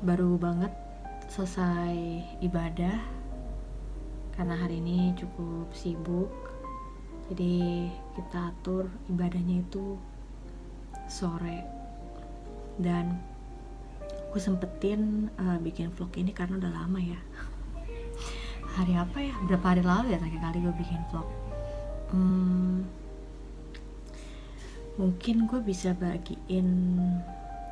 Baru banget selesai ibadah karena hari ini cukup sibuk, jadi kita atur ibadahnya itu sore. Dan aku sempetin bikin vlog ini karena udah lama ya. Hari apa ya? Berapa hari lalu ya terakhir kali gue bikin vlog. Mungkin gue bisa bagiin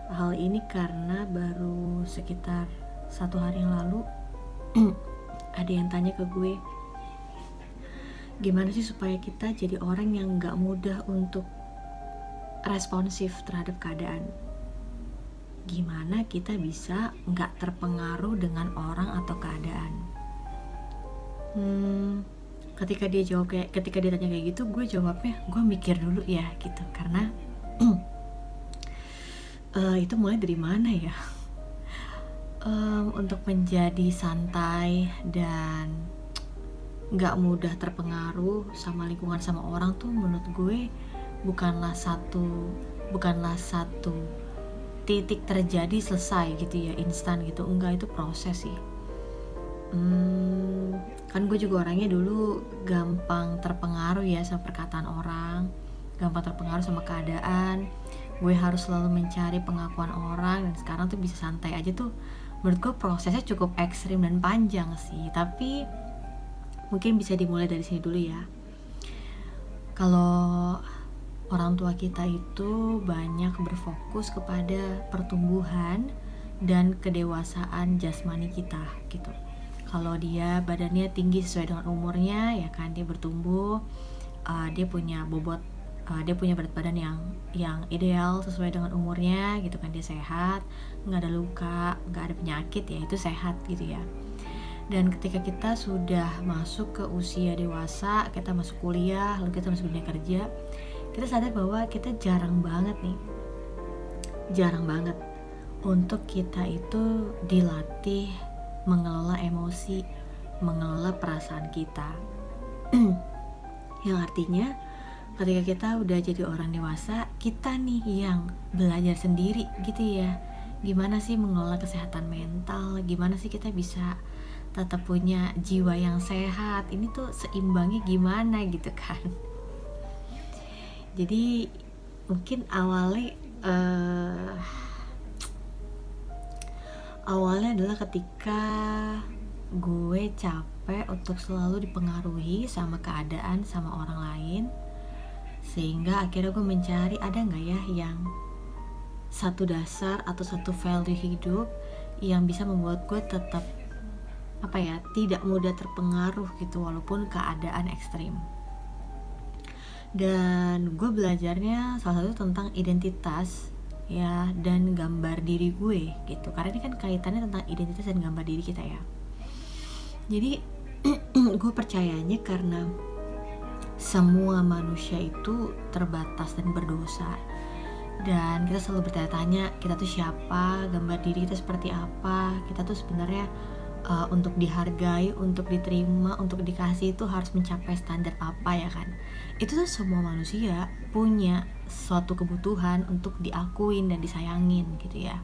hal ini karena baru sekitar 1 hari yang lalu ada yang tanya ke gue, gimana sih supaya kita jadi orang yang gak mudah untuk responsif terhadap keadaan. Gimana kita bisa gak terpengaruh dengan orang atau keadaan. Ketika dia tanya kayak gitu, gue jawabnya, gue mikir dulu ya gitu, karena itu mulai dari mana ya? Untuk menjadi santai dan gak mudah terpengaruh sama lingkungan, sama orang tuh menurut gue bukanlah satu titik terjadi selesai gitu ya, instan gitu. Enggak, itu proses sih. Kan gue juga orangnya dulu gampang terpengaruh ya sama perkataan orang, gampang terpengaruh sama keadaan. Gue harus selalu mencari pengakuan orang, dan sekarang tuh bisa santai aja tuh. Menurut gue prosesnya cukup ekstrim dan panjang sih, tapi mungkin bisa dimulai dari sini dulu ya. Kalau orang tua kita itu banyak berfokus kepada pertumbuhan dan kedewasaan jasmani kita gitu. Kalau dia badannya tinggi sesuai dengan umurnya, ya kan, dia bertumbuh, dia punya berat badan yang ideal sesuai dengan umurnya gitu kan, dia sehat, nggak ada luka, nggak ada penyakit, ya itu sehat gitu ya. Dan ketika kita sudah masuk ke usia dewasa, kita masuk kuliah, lalu kita masuk dunia kerja, kita sadar bahwa kita jarang banget untuk kita itu dilatih mengelola emosi, mengelola perasaan kita. Yang artinya ketika kita udah jadi orang dewasa, kita nih yang belajar sendiri gitu ya, gimana sih mengelola kesehatan mental, gimana sih kita bisa tetap punya jiwa yang sehat, ini tuh seimbangnya gimana gitu kan. Jadi mungkin awalnya adalah ketika gue capek untuk selalu dipengaruhi sama keadaan, sama orang lain, sehingga akhirnya gue mencari ada gak ya yang satu dasar atau satu value hidup yang bisa membuat gue tetap tidak mudah terpengaruh gitu walaupun keadaan ekstrim. Dan gue belajarnya salah satu tentang identitas ya, dan gambar diri gue gitu, karena ini kan kaitannya tentang identitas dan gambar diri kita ya. Jadi gue percayanya karena semua manusia itu terbatas dan berdosa, dan kita selalu bertanya-tanya, kita tuh siapa, gambar diri kita seperti apa, kita tuh sebenarnya untuk dihargai, untuk diterima, untuk dikasih itu harus mencapai standar apa ya kan. Itu tuh semua manusia punya suatu kebutuhan untuk diakuin dan disayangin gitu ya.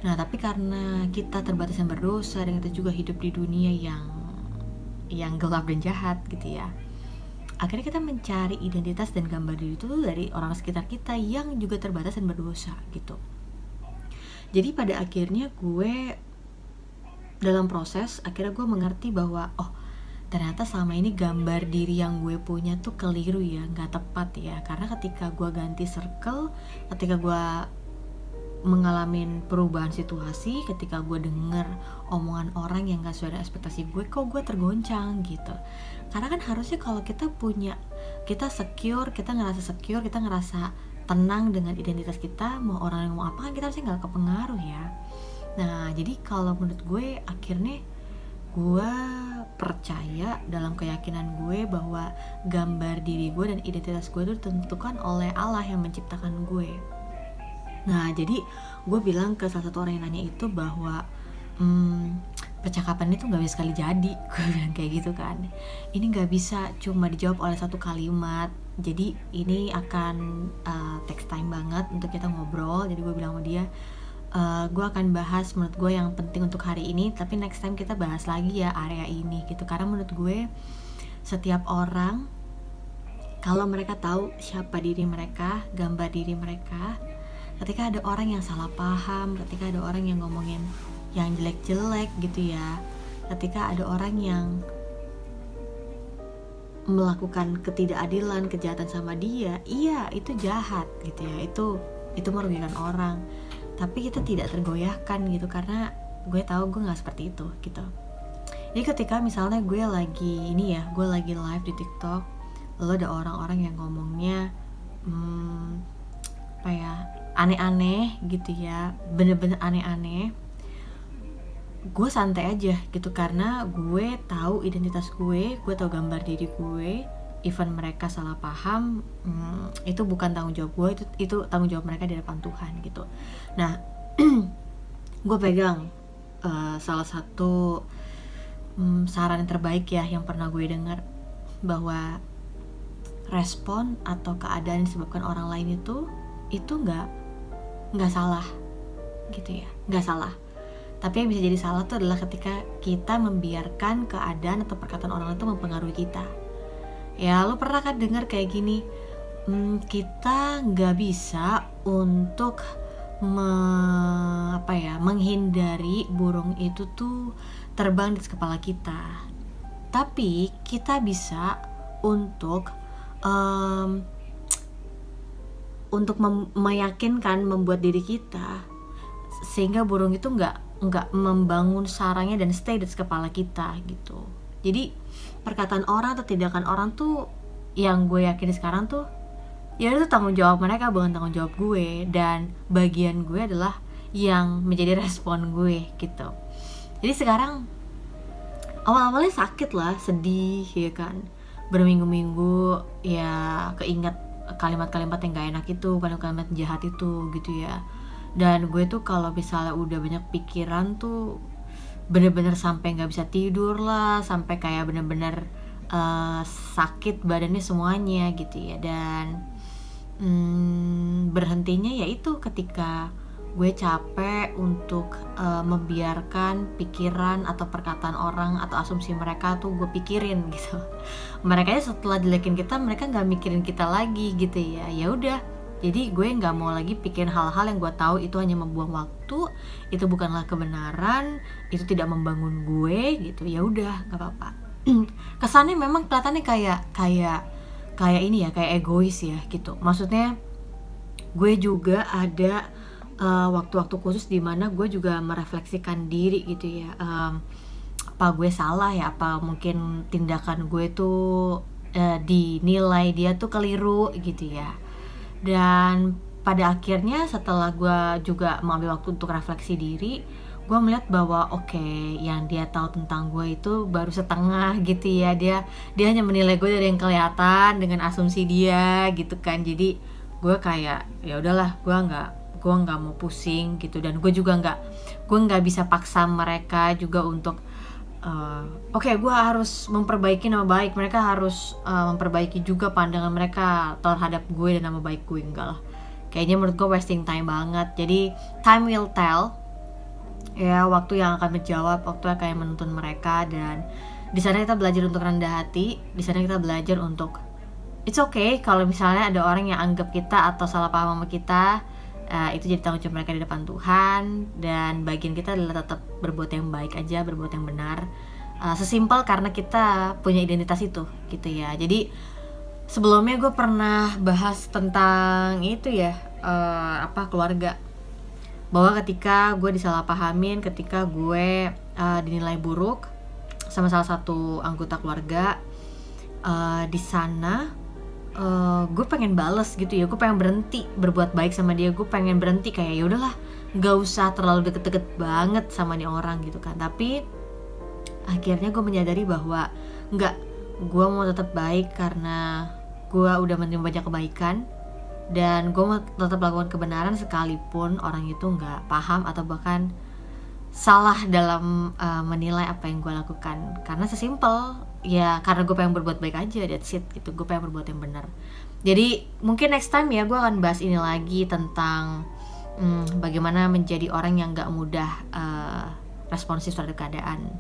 Nah tapi karena kita terbatas dan berdosa, dan kita juga hidup di dunia yang gelap dan jahat gitu ya, akhirnya kita mencari identitas dan gambar diri itu dari orang sekitar kita yang juga terbatas dan berdosa gitu. Jadi pada akhirnya gue dalam proses, akhirnya gue mengerti bahwa ternyata selama ini gambar diri yang gue punya tuh keliru ya, gak tepat ya. Karena ketika gue ganti circle, ketika gue mengalami perubahan situasi, ketika gue denger omongan orang yang gak sesuai dengan ekspektasi gue, kok gue tergoncang gitu. Karena kan harusnya kalau kita secure, kita ngerasa tenang dengan identitas kita, mau orang yang mau apa kan kita harusnya gak kepengaruh ya. Nah jadi kalau menurut gue, akhirnya gue percaya dalam keyakinan gue bahwa gambar diri gue dan identitas gue itu ditentukan oleh Allah yang menciptakan gue. Nah jadi gue bilang ke salah satu orang yang nanya itu bahwa percakapan itu nggak bisa sekali jadi. Gue bilang kayak gitu kan, ini nggak bisa cuma dijawab oleh satu kalimat, jadi ini akan takes time banget untuk kita ngobrol. Jadi gue bilang sama dia, gue akan bahas menurut gue yang penting untuk hari ini, tapi next time kita bahas lagi ya area ini gitu. Karena menurut gue setiap orang kalau mereka tahu siapa diri mereka, gambar diri mereka, ketika ada orang yang salah paham, ketika ada orang yang ngomongin yang jelek-jelek gitu ya, ketika ada orang yang melakukan ketidakadilan, kejahatan sama dia, iya itu jahat gitu ya, itu merugikan orang. Tapi kita tidak tergoyahkan gitu, karena gue tahu gue nggak seperti itu gitu. Jadi ketika misalnya gue lagi live di TikTok, lalu ada orang-orang yang ngomongnya aneh-aneh gitu ya, bener-bener aneh-aneh, gue santai aja gitu, karena gue tahu identitas gue tahu gambar diri gue. Even mereka salah paham, itu bukan tanggung jawab gue, itu tanggung jawab mereka di depan Tuhan gitu. Nah, gue pegang salah satu saran yang terbaik ya yang pernah gue dengar, bahwa respon atau keadaan yang disebabkan orang lain itu nggak salah gitu ya, nggak salah. Tapi yang bisa jadi salah itu adalah ketika kita membiarkan keadaan atau perkataan orang itu mempengaruhi kita. Ya, lo pernah kan dengar kayak gini, kita nggak bisa untuk menghindari burung itu tuh terbang di kepala kita, tapi kita bisa untuk meyakinkan, membuat diri kita sehingga burung itu nggak membangun sarangnya dan stay di kepala kita gitu. Jadi perkataan orang atau tindakan orang tuh, yang gue yakin sekarang tuh, ya itu tanggung jawab mereka, bukan tanggung jawab gue. Dan bagian gue adalah yang menjadi respon gue gitu. Jadi sekarang awal-awalnya sakit lah, sedih ya kan, berminggu-minggu ya keinget kalimat-kalimat yang gak enak itu, kalimat-kalimat jahat itu gitu ya. Dan gue tuh kalau misalnya udah banyak pikiran tuh bener-bener sampai gak bisa tidur lah, sampai kayak bener-bener sakit badannya semuanya gitu ya. Dan berhentinya yaitu ketika gue capek untuk membiarkan pikiran atau perkataan orang atau asumsi mereka tuh gue pikirin gitu. Mereka setelah jelekin kita, mereka nggak mikirin kita lagi gitu ya. Ya udah, jadi gue nggak mau lagi pikirin hal-hal yang gue tahu itu hanya membuang waktu, itu bukanlah kebenaran, itu tidak membangun gue gitu. Ya udah, nggak apa-apa. Kesannya memang kelihatannya kayak ini ya, kayak egois ya gitu. Maksudnya gue juga ada waktu-waktu khusus di mana gue juga merefleksikan diri gitu ya. Apa gue salah ya, apa mungkin tindakan gue tuh dinilai dia tuh keliru gitu ya. Dan pada akhirnya setelah gue juga mengambil waktu untuk refleksi diri, gue melihat bahwa yang dia tahu tentang gue itu baru setengah gitu ya. Dia hanya menilai gue dari yang kelihatan dengan asumsi dia gitu kan. Jadi gue kayak ya udahlah, gue nggak mau pusing gitu. Dan gue juga nggak bisa paksa mereka juga untuk gue harus memperbaiki nama baik, mereka harus memperbaiki juga pandangan mereka terhadap gue dan nama baik gue. Enggak lah, kayaknya menurut gue wasting time banget. Jadi time will tell ya, waktu yang akan menjawab, waktu yang akan menuntun mereka. Dan di sana kita belajar untuk rendah hati, di sana kita belajar untuk it's okay kalau misalnya ada orang yang anggap kita atau salah paham sama kita. Itu jadi tanggung jawab mereka di depan Tuhan, dan bagian kita adalah tetap berbuat yang baik aja, berbuat yang benar, sesimpel karena kita punya identitas itu gitu ya. Jadi sebelumnya gue pernah bahas tentang itu ya, keluarga, bahwa ketika gue disalahpahamin, ketika gue dinilai buruk sama salah satu anggota keluarga, di sana gue pengen bales gitu ya, gue pengen berhenti berbuat baik sama dia, gue pengen berhenti kayak ya udahlah, nggak usah terlalu deket-deket banget sama nih orang gitu kan. Tapi akhirnya gue menyadari bahwa nggak, gue mau tetap baik karena gue udah menerima banyak kebaikan, dan gue mau tetap lakukan kebenaran sekalipun orang itu nggak paham atau bahkan salah dalam menilai apa yang gue lakukan, karena sesimpel ya, karena gue pengen berbuat baik aja, that's it gitu. Gue pengen berbuat yang benar. Jadi mungkin next time ya gue akan bahas ini lagi tentang bagaimana menjadi orang yang gak mudah responsif terhadap keadaan.